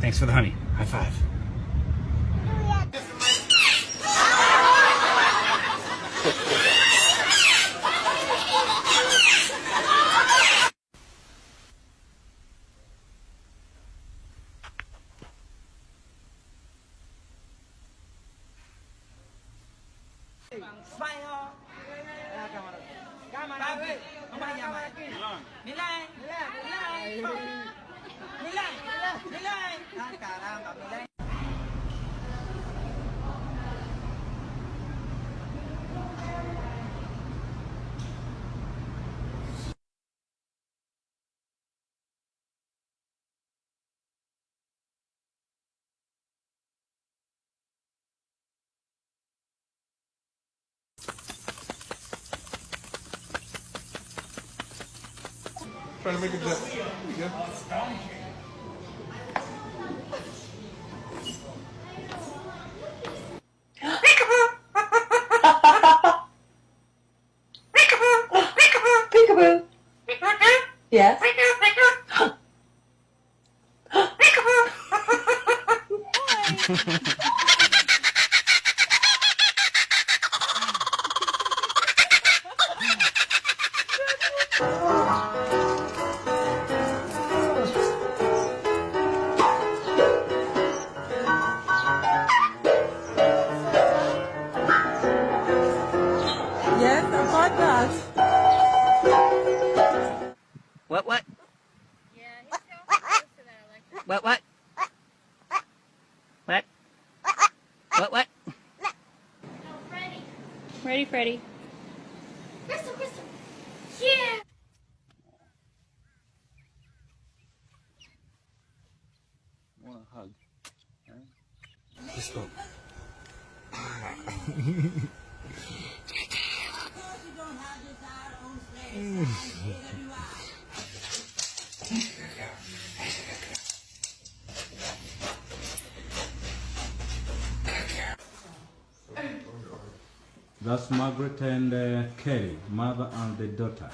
Thanks for the honey. High five. Trying to make a dip. Yeah. Peekaboo. Yes. Yes, a podcast. What? Yeah, he's so close to that electric. What? What? No, Freddy. Ready, Freddy. Crystal. Yeah. I want a hug. Let's go. That's Margaret and Kelly, mother and the daughter.